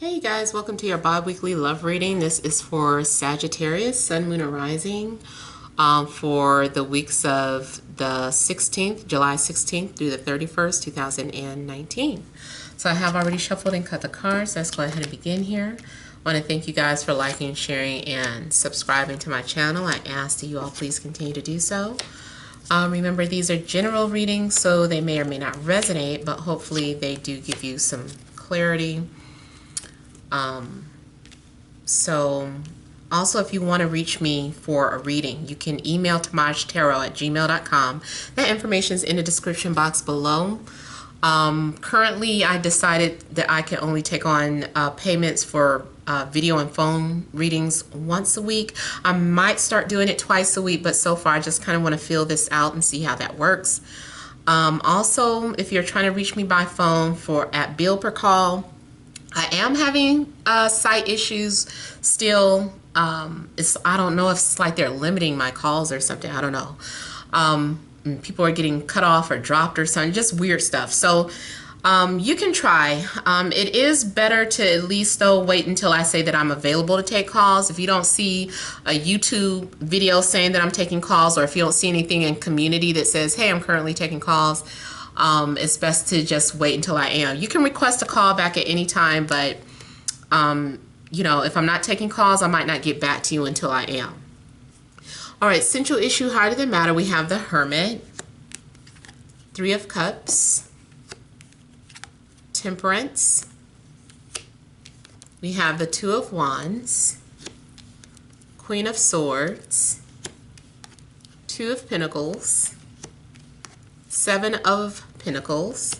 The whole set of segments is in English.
Hey guys, welcome to your bi-weekly love reading. This is for Sagittarius, Sun, Moon, and Rising for the weeks of the 16th, July 16th through the 31st, 2019. So I have already shuffled and cut the cards. Let's go ahead and begin here. I want to thank you guys for liking, sharing, and subscribing to my channel. I ask that you all please continue to do so. Remember, these are general readings, so they may or may not resonate, but hopefully they do give you some clarity. Also, if you want to reach me for a reading, you can email Temajtarot@gmail.com. That information is in the description box below. Currently, I decided that I can only take on payments for video and phone readings once a week. I might start doing it twice a week, but so far I just kind of want to feel this out and see how that works. Also, if you're trying to reach me by phone at bill per call, I am having site issues still. I don't know if it's like they're limiting my calls or something. I don't know. People are getting cut off or dropped or something, just weird stuff. So you can try. It is better to at least though wait until I say that I'm available to take calls. If you don't see a YouTube video saying that I'm taking calls, or if you don't see anything in community that says, hey, I'm currently taking calls, it's best to just wait until I am. You can request a call back at any time, but you know, if I'm not taking calls, I might not get back to you until I am. All right, central issue, harder than matter. We have the Hermit, Three of Cups, Temperance. We have the Two of Wands, Queen of Swords, Two of Pentacles, Seven of Pentacles,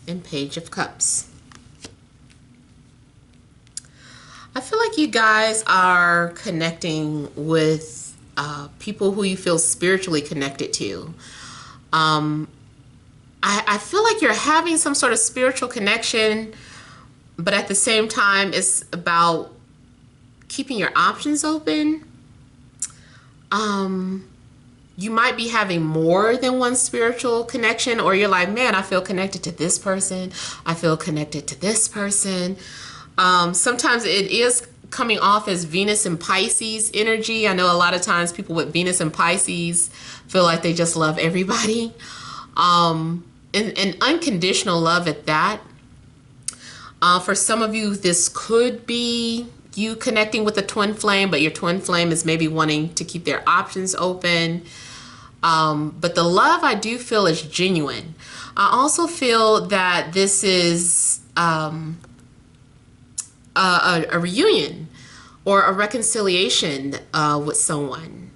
and Page of Cups. I feel like you guys are connecting with people who you feel spiritually connected to. I feel like you're having some sort of spiritual connection, but at the same time, it's about keeping your options open. You might be having more than one spiritual connection, or you're like, man, I feel connected to this person. I feel connected to this person. Sometimes it is coming off as Venus and Pisces energy. I know a lot of times people with Venus and Pisces feel like they just love everybody. And unconditional love at that. For some of you, this could be you connecting with a twin flame, but your twin flame is maybe wanting to keep their options open. But the love I do feel is genuine. I also feel that this is a reunion or a reconciliation with someone.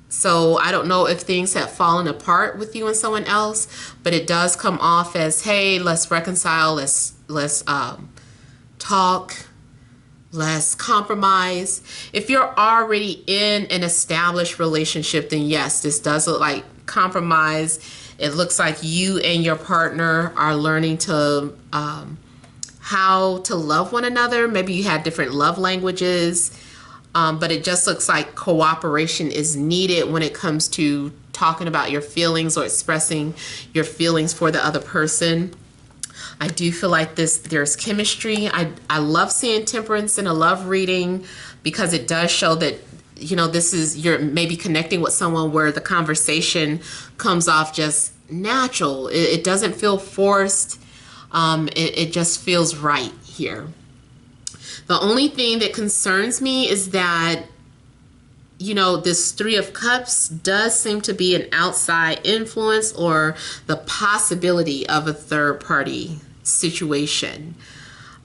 So I don't know if things have fallen apart with you and someone else, but it does come off as, hey, let's reconcile, let's talk, let's compromise. If you're already in an established relationship, then yes, this does look like compromise. It looks like you and your partner are learning to how to love one another. Maybe you had different love languages, but it just looks like cooperation is needed when it comes to talking about your feelings or expressing your feelings for the other person. I do feel like there's chemistry. I love seeing Temperance in a love reading because it does show that, you know, you're maybe connecting with someone where the conversation comes off just natural. It doesn't feel forced. It just feels right here. The only thing that concerns me is that, you know, this Three of Cups does seem to be an outside influence or the possibility of a third party situation.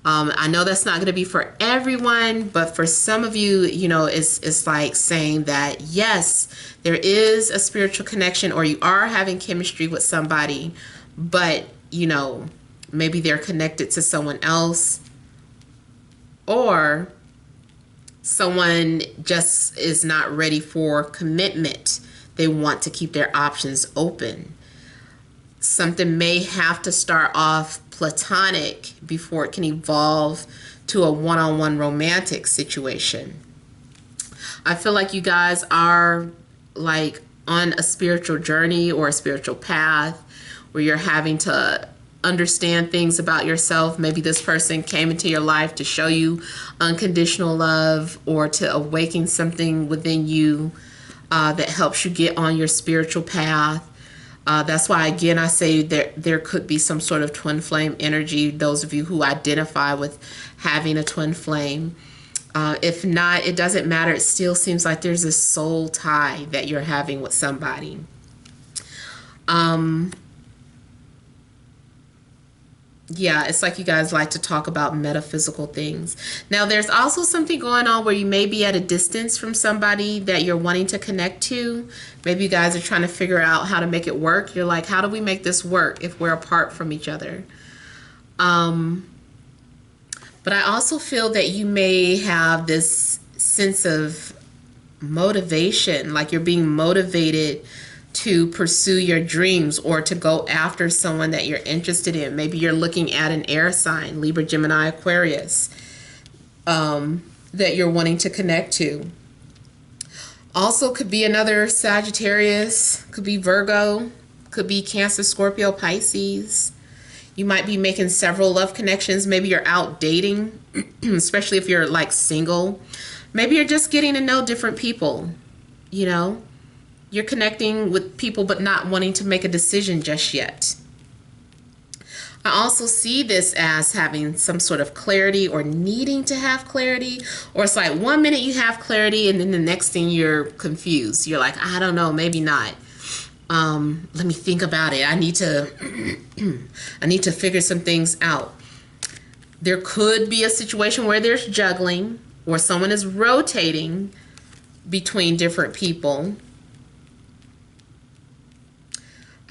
I know that's not going to be for everyone, but for some of you, you know, it's like saying that, yes, there is a spiritual connection or you are having chemistry with somebody, but, you know, maybe they're connected to someone else, or someone just is not ready for commitment. They want to keep their options open. Something may have to start off platonic before it can evolve to a one-on-one romantic situation. I feel like you guys are like on a spiritual journey or a spiritual path where you're having to understand things about yourself. Maybe this person came into your life to show you unconditional love or to awaken something within you that helps you get on your spiritual path. That's why, again, I say there could be some sort of twin flame energy, those of you who identify with having a twin flame. If not, it doesn't matter. It still seems like there's this soul tie that you're having with somebody. Yeah, it's like you guys like to talk about metaphysical things. Now, there's also something going on where you may be at a distance from somebody that you're wanting to connect to. Maybe you guys are trying to figure out how to make it work. You're like, how do we make this work if we're apart from each other? But I also feel that you may have this sense of motivation, like you're being motivated to pursue your dreams or to go after someone that you're interested in. Maybe you're looking at an air sign, Libra, Gemini, Aquarius, that you're wanting to connect to. Also could be another Sagittarius, could be Virgo, could be Cancer, Scorpio, Pisces. You might be making several love connections. Maybe you're out dating, especially if you're like single. Maybe you're just getting to know different people, you know. You're connecting with people but not wanting to make a decision just yet. I also see this as having some sort of clarity or needing to have clarity. Or it's like 1 minute you have clarity and then the next thing you're confused. You're like, I don't know, maybe not. Let me think about it. I need to figure some things out. There could be a situation where there's juggling or someone is rotating between different people.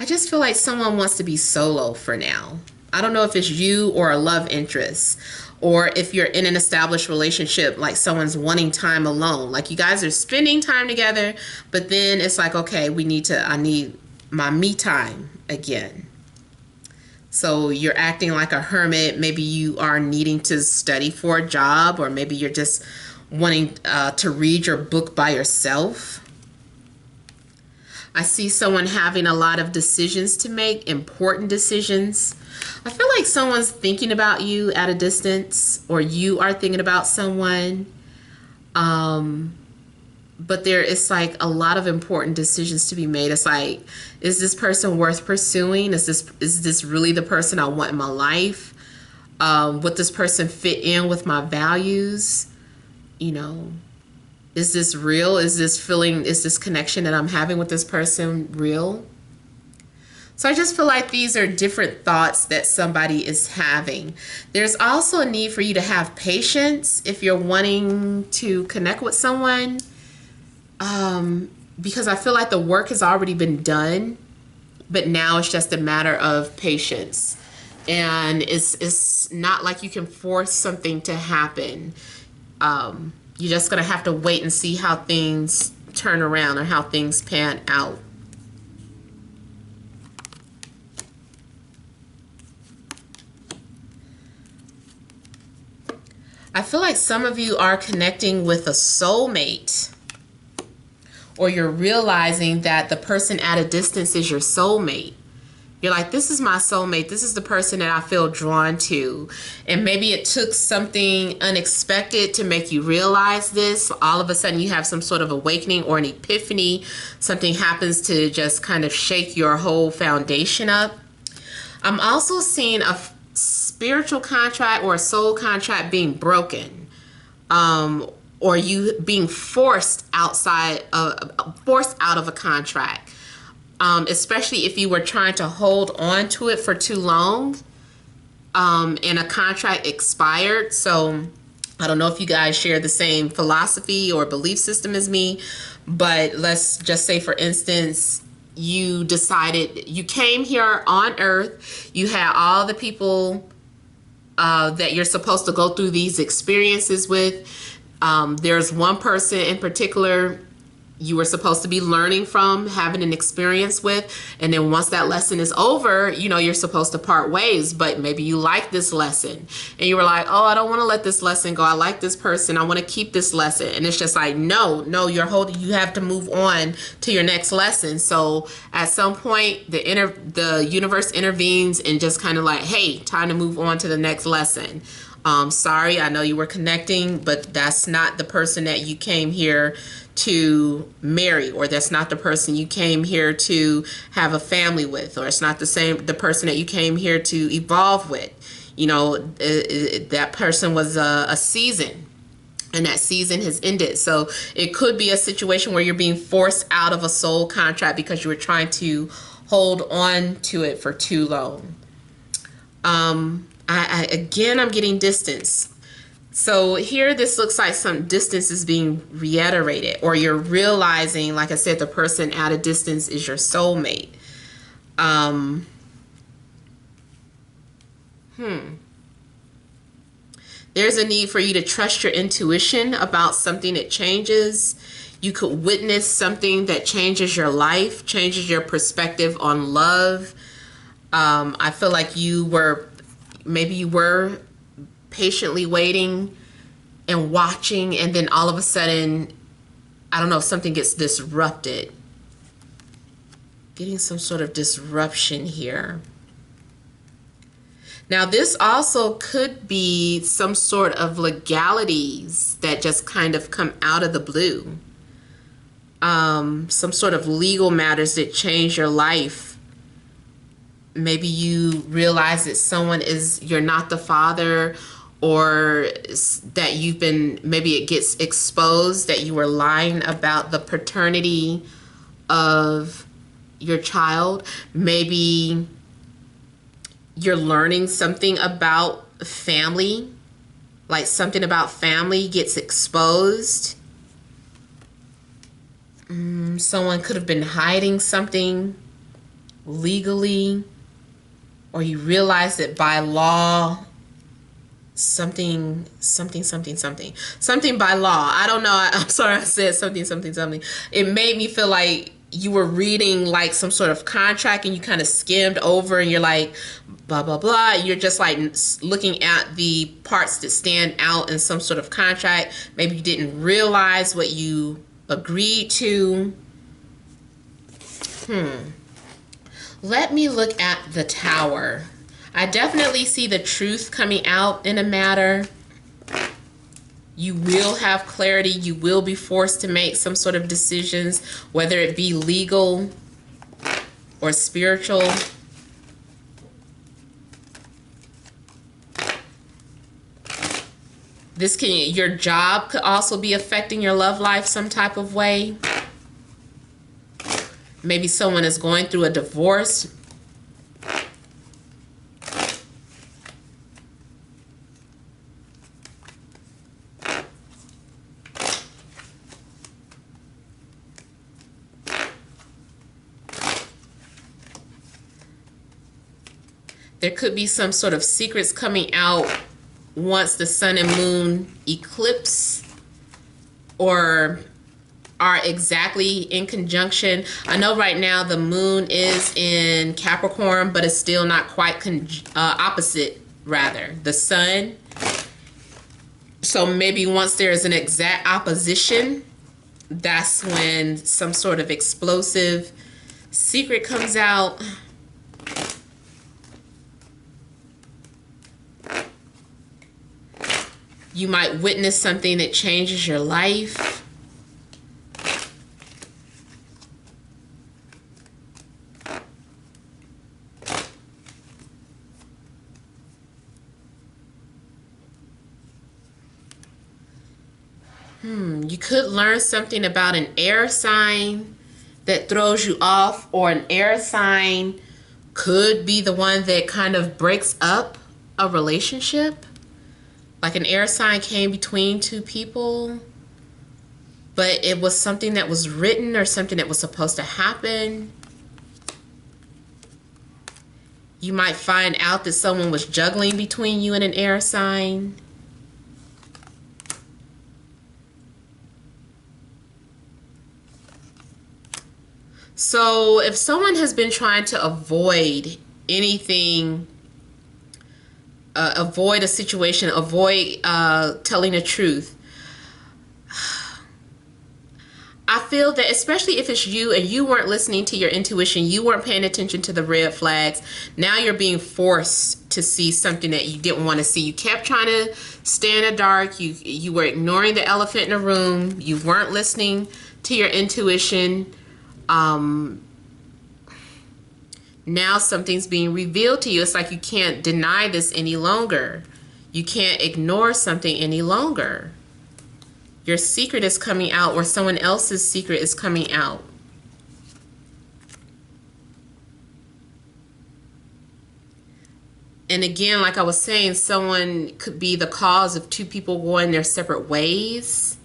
I just feel like someone wants to be solo for now. I don't know if it's you or a love interest, or if you're in an established relationship, like someone's wanting time alone. Like you guys are spending time together, but then it's like, okay, I need my me time again. So you're acting like a hermit. Maybe you are needing to study for a job, or maybe you're just wanting to read your book by yourself. I see someone having a lot of decisions to make, important decisions. I feel like someone's thinking about you at a distance, or you are thinking about someone. But there is like a lot of important decisions to be made. It's like, is this person worth pursuing? Is this really the person I want in my life? Would this person fit in with my values? You know, is this real? Is this connection that I'm having with this person real? So I just feel like these are different thoughts that somebody is having. There's also a need for you to have patience if you're wanting to connect with someone. Because I feel like the work has already been done, but now it's just a matter of patience. And it's not like you can force something to happen. You're just going to have to wait and see how things turn around or how things pan out. I feel like some of you are connecting with a soulmate, or you're realizing that the person at a distance is your soulmate. You're like, this is my soulmate. This is the person that I feel drawn to. And maybe it took something unexpected to make you realize this. All of a sudden you have some sort of awakening or an epiphany. Something happens to just kind of shake your whole foundation up. I'm also seeing a spiritual contract or a soul contract being broken. Or you being forced out of a contract. Especially if you were trying to hold on to it for too long, and a contract expired. So I don't know if you guys share the same philosophy or belief system as me, but let's just say, for instance, you decided you came here on Earth, you had all the people that you're supposed to go through these experiences with. There's one person in particular you were supposed to be learning from, having an experience with, and then once that lesson is over, you know, you're supposed to part ways. But maybe you like this lesson and you were like, oh, I don't want to let this lesson go. I like this person. I want to keep this lesson. And it's just like, no, you have to move on to your next lesson. So at some point, the universe intervenes and just kind of like, hey, time to move on to the next lesson. Sorry, I know you were connecting, but that's not the person that you came here to marry, or that's not the person you came here to have a family with, or it's not the person that you came here to evolve with. You know, that person was a season, and that season has ended. So it could be a situation where you're being forced out of a soul contract because you were trying to hold on to it for too long. Again, I'm getting distance. So here, this looks like some distance is being reiterated, or you're realizing, like I said, the person at a distance is your soulmate. There's a need for you to trust your intuition about something that changes. You could witness something that changes your life, changes your perspective on love. I feel like maybe you were patiently waiting and watching, and then all of a sudden, I don't know, if something gets disrupted. Getting some sort of disruption here. Now, this also could be some sort of legalities that just kind of come out of the blue. Some sort of legal matters that change your life. Maybe you realize that you're not the father, or that maybe it gets exposed that you were lying about the paternity of your child. Maybe you're learning something about family, like something about family gets exposed. Someone could have been hiding something legally, or you realize that by law, something by law. I don't know. I'm sorry I said something. It made me feel like you were reading like some sort of contract and you kind of skimmed over and you're like, blah, blah, blah. You're just like looking at the parts that stand out in some sort of contract. Maybe you didn't realize what you agreed to. Let me look at the Tower. I definitely see the truth coming out in a matter. You will have clarity. You will be forced to make some sort of decisions, whether it be legal or spiritual. Your job could also be affecting your love life some type of way. Maybe someone is going through a divorce. There could be some sort of secrets coming out once the sun and moon eclipse, or are exactly in conjunction. I know right now the moon is in Capricorn, but it's still not quite opposite, rather, the sun. So maybe once there's an exact opposition, that's when some sort of explosive secret comes out. You might witness something that changes your life. You could learn something about an air sign that throws you off, or an air sign could be the one that kind of breaks up a relationship. Like an air sign came between two people, but it was something that was written or something that was supposed to happen. You might find out that someone was juggling between you and an air sign. So if someone has been trying to avoid anything, avoid a situation, avoid telling the truth, I feel that especially if it's you and you weren't listening to your intuition, you weren't paying attention to the red flags, now you're being forced to see something that you didn't want to see. You kept trying to stay in the dark. You were ignoring the elephant in the room. You weren't listening to your intuition. Now something's being revealed to you. It's like you can't deny this any longer. You can't ignore something any longer. Your secret is coming out, or someone else's secret is coming out. And again, like I was saying, someone could be the cause of two people going their separate ways.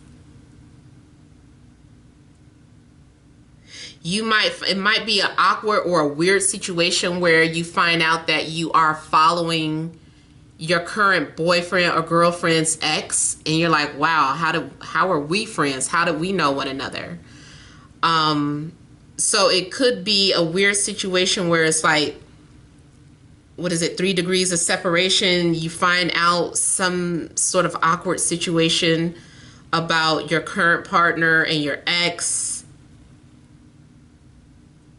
It might be an awkward or a weird situation where you find out that you are following your current boyfriend or girlfriend's ex, and you're like, wow, how are we friends? How do we know one another? So it could be a weird situation where it's like, what is it, 3 degrees of separation? You find out some sort of awkward situation about your current partner and your ex.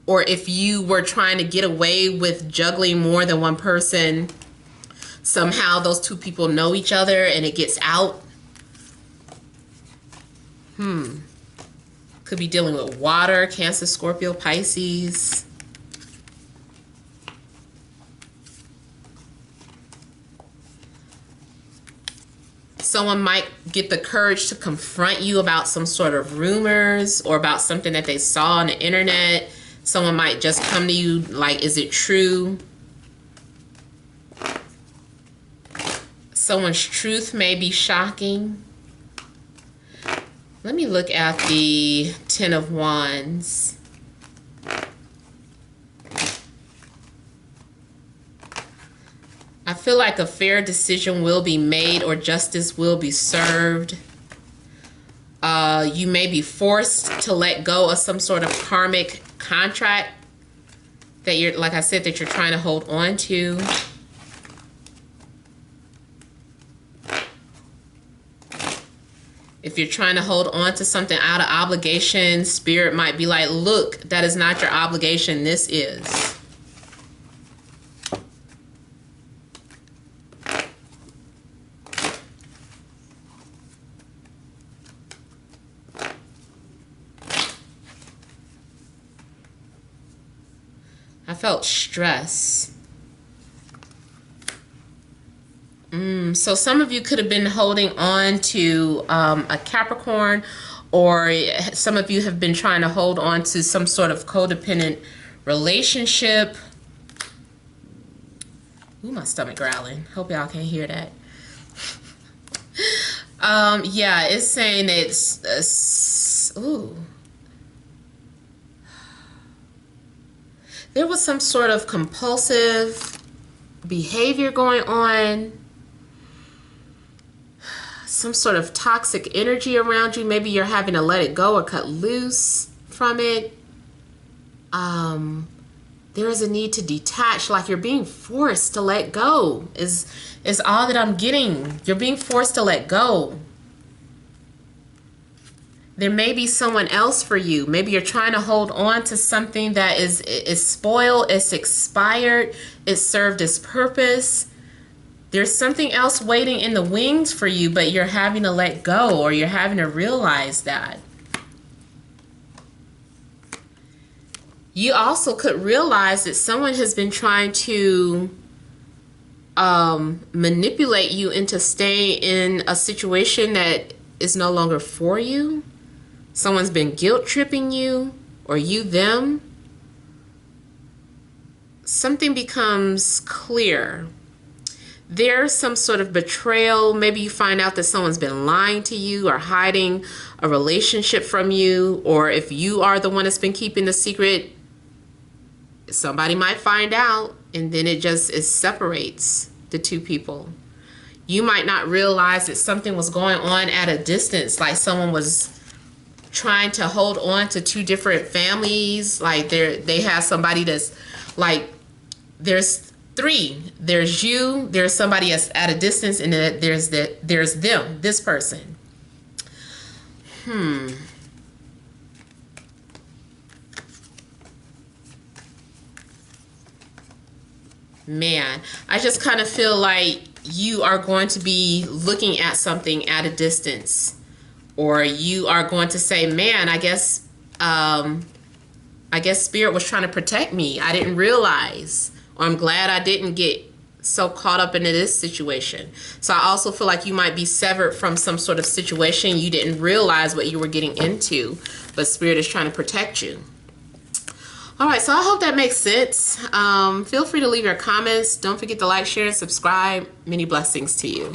Or if you were trying to get away with juggling more than one person, somehow those two people know each other and it gets out. Could be dealing with water, Cancer, Scorpio, Pisces. Someone might get the courage to confront you about some sort of rumors or about something that they saw on the internet. Someone might just come to you like, is it true? Someone's truth may be shocking. Let me look at the 10 of Wands. I feel like a fair decision will be made or justice will be served. You may be forced to let go of some sort of karmic contract that you're, like I said, that you're trying to hold on to. If you're trying to hold on to something out of obligation, Spirit might be like, look, that is not your obligation, this is. I felt stress. So some of you could have been holding on to a Capricorn, or some of you have been trying to hold on to some sort of codependent relationship. Ooh, my stomach growling. Hope y'all can hear that. Yeah, it's saying it's ooh. There was some sort of compulsive behavior going on. Some sort of toxic energy around you. Maybe you're having to let it go or cut loose from it. There is a need to detach, like you're being forced to let go is all that I'm getting. You're being forced to let go. There may be someone else for you. Maybe you're trying to hold on to something that is spoiled, it's expired, it served its purpose. There's something else waiting in the wings for you, but you're having to let go, or you're having to realize that. You also could realize that someone has been trying to manipulate you into staying in a situation that is no longer for you. Someone's been guilt tripping you, or you them. Something becomes clear. There's some sort of betrayal. Maybe you find out that someone's been lying to you or hiding a relationship from you, or if you are the one that's been keeping the secret, somebody might find out, and then it separates the two people. You might not realize that something was going on at a distance, like someone was trying to hold on to two different families. Like they have somebody that's like, there's three. There's you, there's somebody that's at a distance, and then there's them, this person. Man, I just kind of feel like you are going to be looking at something at a distance, or you are going to say, man, I guess Spirit was trying to protect me. I didn't realize, or I'm glad I didn't get so caught up into this situation. So I also feel like you might be severed from some sort of situation. You didn't realize what you were getting into, but Spirit is trying to protect you. All right, so I hope that makes sense. Feel free to leave your comments. Don't forget to like, share, and subscribe. Many blessings to you.